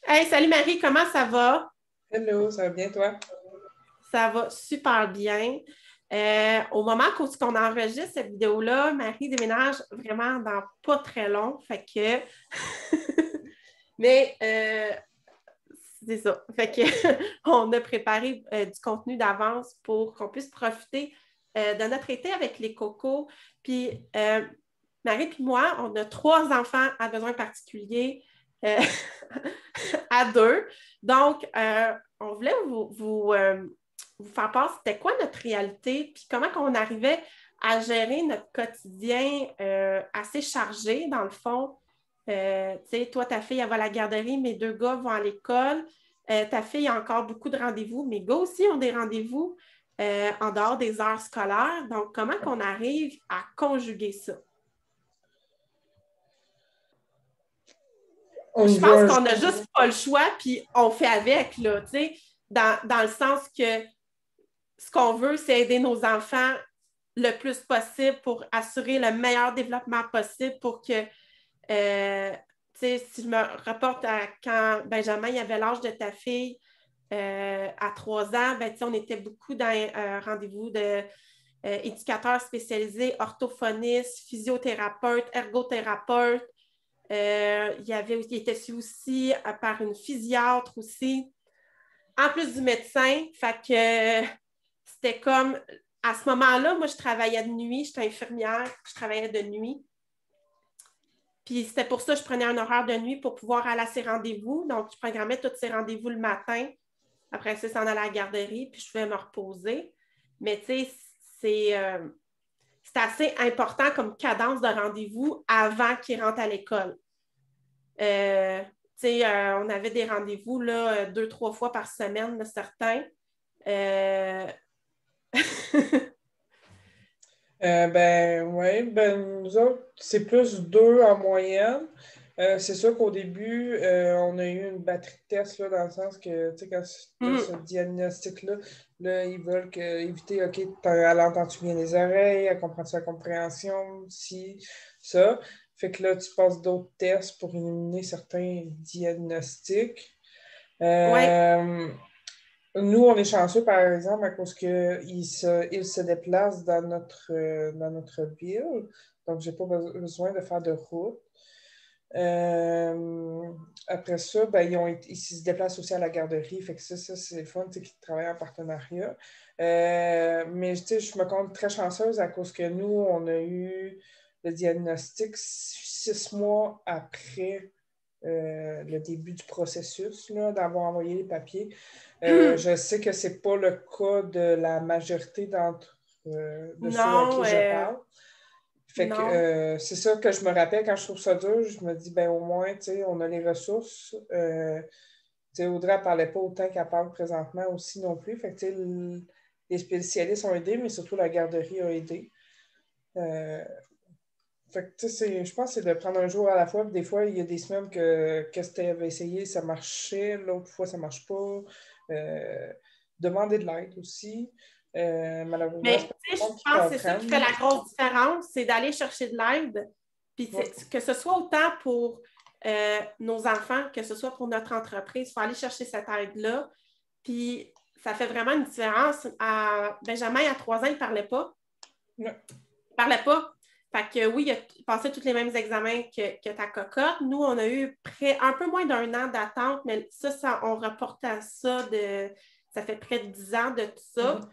Hey, salut Marie, comment ça va? Hello, ça va bien toi? Ça va super bien. Au moment qu'on enregistre cette vidéo-là, Marie déménage vraiment dans pas très long. Fait que. Mais c'est ça. Fait que on a préparé du contenu d'avance pour qu'on puisse profiter de notre été avec les cocos. Puis Marie et moi, on a trois enfants à besoins particuliers. euh, à deux. Donc, on voulait vous faire part, c'était quoi notre réalité, puis comment on arrivait à gérer notre quotidien assez chargé, dans le fond. Tu sais, toi, ta fille, elle va à la garderie, mes deux gars vont à l'école. Ta fille a encore beaucoup de rendez-vous. Mes gars aussi ont des rendez-vous en dehors des heures scolaires. Donc, comment qu'on arrive à conjuguer ça? Au Je niveau pense un qu'on n'a juste pas le choix, puis on fait avec, là, tu sais, dans le sens que ce qu'on veut, c'est aider nos enfants le plus possible pour assurer le meilleur développement possible pour que, tu sais, si je me rapporte à quand Benjamin il avait l'âge de ta fille à 3 ans, ben, on était beaucoup dans un rendez-vous de éducateurs spécialisés, orthophonistes, physiothérapeutes, ergothérapeutes. Il était suivi aussi par une physiatre aussi, en plus du médecin. Fait que c'était comme, à ce moment-là, moi, je travaillais de nuit, j'étais infirmière, je travaillais de nuit. Puis c'était pour ça que je prenais un horaire de nuit pour pouvoir aller à ces rendez-vous. Donc, je programmais tous ces rendez-vous le matin. Après ça, s'en allait à la garderie, puis je pouvais me reposer. Mais tu sais, c'est c'est assez important comme cadence de rendez-vous avant qu'ils rentrent à l'école. Euh, on avait des rendez-vous là, 2, 3 fois par semaine, certains. Euh... ben ouais, ben nous autres, c'est plus deux en moyenne. C'est sûr qu'au début, on a eu une batterie de tests là, dans le sens que tu sais, quand tu as ce diagnostic-là, là, ils veulent éviter, OK, elle entend-tu bien les oreilles, elle comprend-tu la compréhension, si, ça. Fait que là, tu passes d'autres tests pour éliminer certains diagnostics. ouais. Euh, Nous, on est chanceux, par exemple, à cause qu'il se déplace dans notre ville. Donc, j'ai pas besoin de faire de route. Euh, Après ça, ben, ils se déplacent aussi à la garderie. Fait que ça c'est le fun, tu sais, qu'ils travaillent en partenariat. Mais tu sais, je me compte très chanceuse à cause que nous, on a eu le diagnostic 6 mois après le début du processus, là, d'avoir envoyé les papiers. Je sais que c'est pas le cas de la majorité de ceux à Non, qui je parle. Fait que non. c'est ça que je me rappelle quand je trouve ça dur. Je me dis, ben au moins, tu sais, on a les ressources. Tu sais, Audrey, elle parlait pas autant qu'elle parle présentement aussi non plus. Fait que, tu sais, les spécialistes ont aidé, mais surtout la garderie a aidé. Euh, Fait que, tu sais, je pense que c'est de prendre un jour à la fois. Puis des fois, il y a des semaines que tu avais essayé, ça marchait. L'autre fois, ça marche pas. Euh, Demander de l'aide aussi. Malheureusement, c'est Mais pas tu tout le sais, monde je qui peut pense que en c'est ça qui prendre. fait la grosse différence, c'est d'aller chercher de l'aide. Puis Ouais. que ce soit autant pour nos enfants, que ce soit pour notre entreprise, il faut aller chercher cette aide-là. Puis ça fait vraiment une différence. Benjamin, à 3 ans, il ne parlait pas. Ouais. Il parlait pas. Fait que oui, il a passé tous les mêmes examens que ta cocotte. Nous, on a eu un peu moins d'1 an d'attente, mais on reporte à ça fait près de 10 ans de tout ça. Mhm.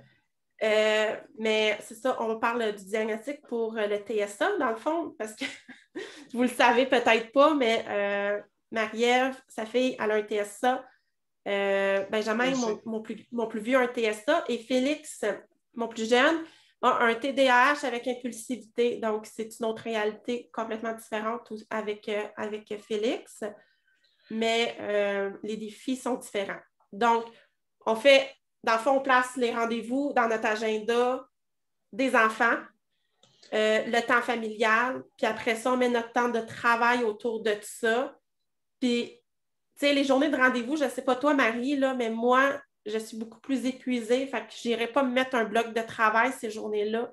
Mais c'est ça, on parle du diagnostic pour le TSA, dans le fond, parce que vous le savez peut-être pas, mais Marie-Ève, sa fille, elle a un TSA. Benjamin, Léger. mon plus vieux, a un TSA. Et Félix, mon plus jeune, a un TDAH avec impulsivité. Donc, c'est une autre réalité complètement différente avec Félix. Mais les défis sont différents. Donc, on fait, dans le fond, on place les rendez-vous dans notre agenda des enfants, le temps familial, puis après ça, on met notre temps de travail autour de tout ça. Puis, tu sais, les journées de rendez-vous, je ne sais pas toi, Marie, là, mais moi, je suis beaucoup plus épuisée, fait que je n'irai pas me mettre un bloc de travail ces journées-là.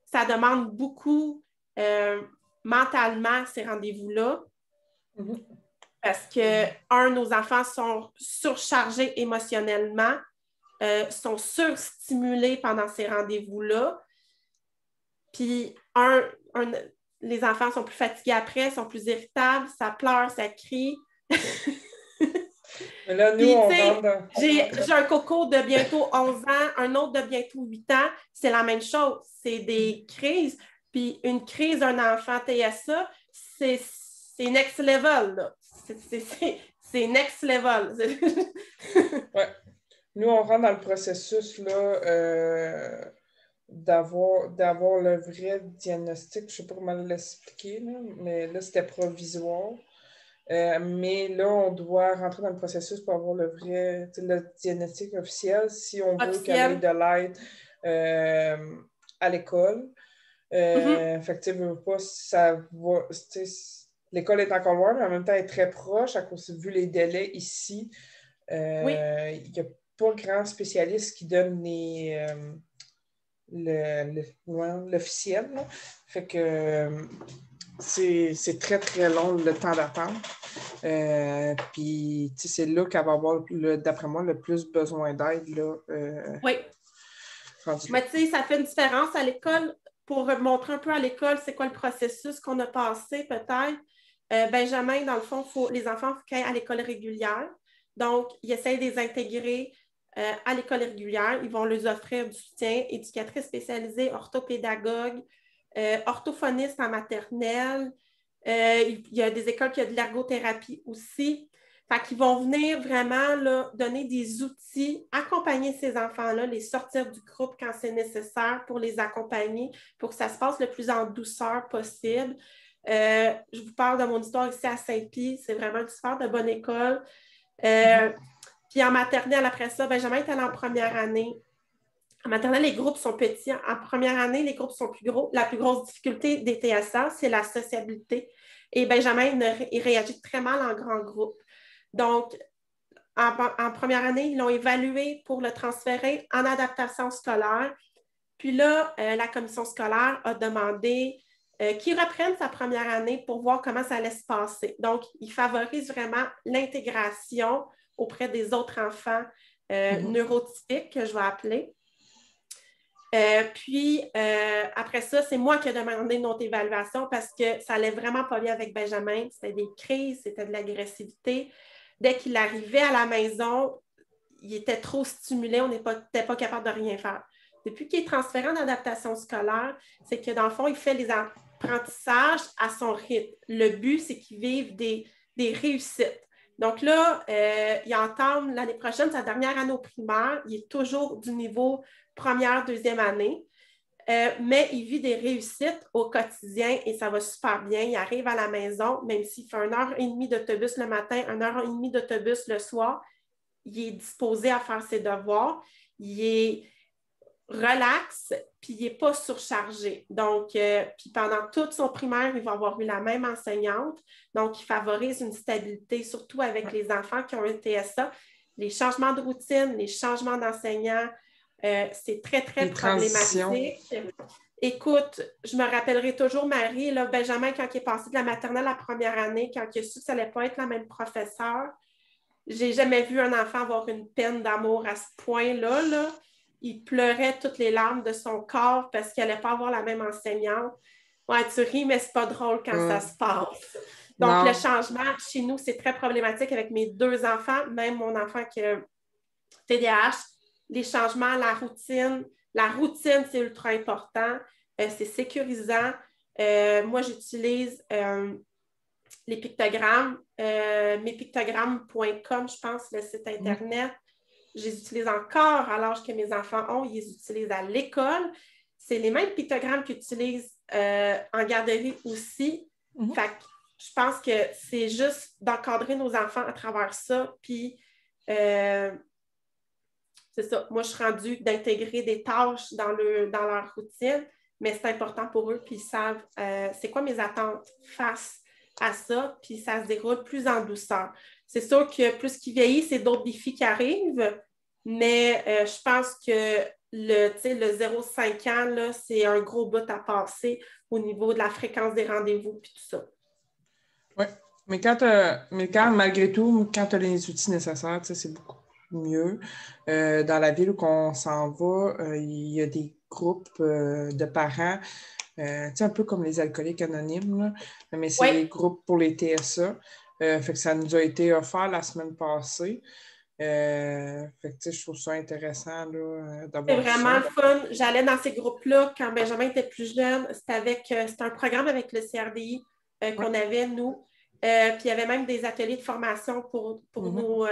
Ça demande beaucoup mentalement ces rendez-vous-là. Mhm. Parce que, nos enfants sont surchargés émotionnellement, sont surstimulés pendant ces rendez-vous-là. Puis, les enfants sont plus fatigués après, sont plus irritables, ça pleure, ça crie. Mais là, nous, Puis, on tu sais, rentre dans... j'ai un coco de bientôt 11 ans, un autre de bientôt 8 ans. C'est la même chose. C'est des crises. Puis, une crise d'un enfant TSA, c'est next level, là. C'est next level. Ouais. Nous, on rentre dans le processus là, d'avoir le vrai diagnostic. Je ne sais pas comment l'expliquer, là, mais là, c'était provisoire. Mais là, on doit rentrer dans le processus pour avoir le vrai, le diagnostic officiel si on veut qu'elle ait de l'aide à l'école. Fait que tu veux pas, ça va. L'école est encore loin, mais en même temps, elle est très proche à cause, vu les délais ici. Oui. Il n'y a pas grand spécialiste qui donne l'officiel. Fait que c'est très, très long le temps d'attente. Puis, c'est là qu'elle va avoir, d'après moi, le plus besoin d'aide. Oui. Mais tu sais, ça fait une différence à l'école. Pour montrer un peu à l'école c'est quoi le processus qu'on a passé, peut-être. Benjamin, dans le fond, les enfants, il faut qu'ils aillent à l'école régulière. Donc, ils essayent de les intégrer à l'école régulière. Ils vont leur offrir du soutien, éducatrice spécialisée, orthopédagogue, orthophoniste en maternelle. Il y a des écoles qui ont de l'ergothérapie aussi. Fait qu'ils vont venir vraiment là, donner des outils, accompagner ces enfants-là, les sortir du groupe quand c'est nécessaire pour les accompagner, pour que ça se passe le plus en douceur possible. Je vous parle de mon histoire ici à Saint-Pie. C'est vraiment une super de bonne école. Puis en maternelle, après ça, Benjamin est allé en première année. En maternelle, les groupes sont petits. En première année, les groupes sont plus gros. La plus grosse difficulté des TSA, c'est la sociabilité. Et Benjamin, il réagit très mal en grand groupe. Donc, en première année, ils l'ont évalué pour le transférer en adaptation scolaire. Puis là, la commission scolaire a demandé qu'il reprenne sa première année pour voir comment ça allait se passer. Donc, il favorise vraiment l'intégration auprès des autres enfants neurotypiques, que je vais appeler. Après ça, c'est moi qui ai demandé une autre évaluation parce que ça allait vraiment pas bien avec Benjamin. C'était des crises, c'était de l'agressivité. Dès qu'il arrivait à la maison, il était trop stimulé, on n'était pas capable de rien faire. Depuis qu'il est transféré en adaptation scolaire, c'est que dans le fond, il fait les apprentissages à son rythme. Le but, c'est qu'il vive des réussites. Donc là, il entame l'année prochaine sa dernière année au primaire. Il est toujours du niveau première, deuxième année. Mais il vit des réussites au quotidien et ça va super bien. Il arrive à la maison, même s'il fait 1h30 d'autobus le matin, 1h30 d'autobus le soir, il est disposé à faire ses devoirs, il est relax, puis il n'est pas surchargé. Donc, puis pendant toute son primaire, il va avoir eu la même enseignante. Donc, il favorise une stabilité, surtout avec les enfants qui ont un TSA. Les changements de routine, les changements d'enseignants, c'est très, très problématique. Écoute, je me rappellerai toujours Marie, là, Benjamin, quand il est passé de la maternelle à la première année, quand il a su que ça n'allait pas être la même professeure, j'ai jamais vu un enfant avoir une peine d'amour à ce point-là. Là. Il pleurait toutes les larmes de son corps parce qu'il n'allait pas avoir la même enseignante. Ouais, tu ris, mais c'est pas drôle quand ça se passe. Donc, non. Le changement, chez nous, c'est très problématique avec mes deux enfants, même mon enfant qui a TDAH. Les changements, la routine, c'est ultra important. C'est sécurisant. Moi, j'utilise les pictogrammes, mespictogrammes.com, je pense, le site Internet. Je les utilise encore à l'âge que mes enfants ont. Ils les utilisent à l'école. C'est les mêmes pictogrammes qu'ils utilisent en garderie aussi. Fait que je pense que c'est juste d'encadrer nos enfants à travers ça. Puis, c'est ça. Moi, je suis rendue d'intégrer des tâches dans leur routine, mais c'est important pour eux. Puis, ils savent c'est quoi mes attentes face à ça, puis ça se déroule plus en douceur. C'est sûr que plus qu'ils vieillissent, c'est d'autres défis qui arrivent, mais je pense que le 0-5 ans, là, c'est un gros bout à passer au niveau de la fréquence des rendez-vous puis tout ça. Oui. Mais malgré tout, quand tu as les outils nécessaires, c'est beaucoup mieux. Dans la ville où on s'en va, il y a des groupes de parents, un peu comme les alcooliques anonymes, là, mais c'est Oui. des groupes pour les TSA. Fait que ça nous a été offert la semaine passée. Fait que je trouve ça intéressant là, C'est d'avoir vraiment ça. le fun. J'allais dans ces groupes-là quand Benjamin était plus jeune. C'était un programme avec le CRDI Ouais. qu'on avait, nous. Puis il y avait même des ateliers de formation pour nous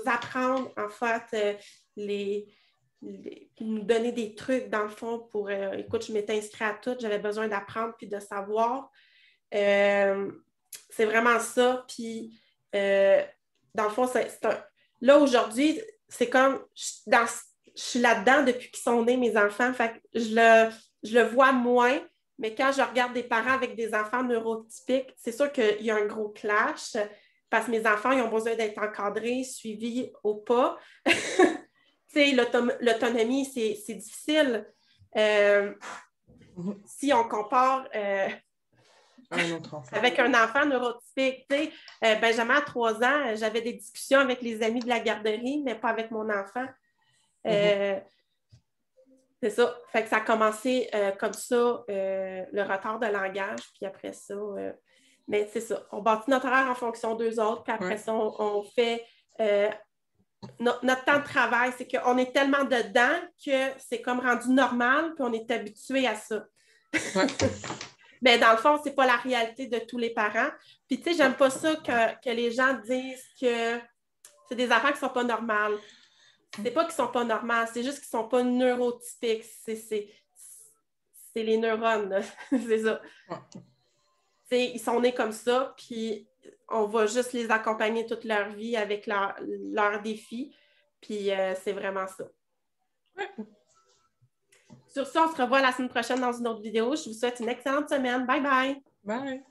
apprendre, en fait, nous donner des trucs, dans le fond, pour écoute, je m'étais inscrite à tout, j'avais besoin d'apprendre puis de savoir. C'est vraiment ça. Puis, dans le fond, là, aujourd'hui, c'est comme je suis là-dedans depuis qu'ils sont nés, mes enfants. Fait que je le vois moins, mais quand je regarde des parents avec des enfants neurotypiques, c'est sûr qu'il y a un gros clash parce que mes enfants, ils ont besoin d'être encadrés, suivis au pas. L'autonomie, c'est difficile. Si on compare Un autre enfant. avec un enfant neurotypique, Benjamin, à 3 ans, j'avais des discussions avec les amis de la garderie, mais pas avec mon enfant. C'est ça. Fait que ça a commencé comme ça, le retard de langage, puis après ça, mais c'est ça. On bâtit notre horaire en fonction d'eux autres, puis après ça, on fait notre temps de travail, c'est qu'on est tellement dedans que c'est comme rendu normal, puis on est habitué à ça. Ouais. Mais dans le fond, c'est pas la réalité de tous les parents. Puis, tu sais, j'aime pas ça que les gens disent que c'est des enfants qui sont pas normales. C'est pas qu'ils sont pas normales, c'est juste qu'ils sont pas neurotypiques. C'est les neurones, c'est ça. Ouais. Ils sont nés comme ça, puis on va juste les accompagner toute leur vie avec leurs défis. Puis, c'est vraiment ça. Ouais. Sur ça, on se revoit la semaine prochaine dans une autre vidéo. Je vous souhaite une excellente semaine. Bye bye! Bye!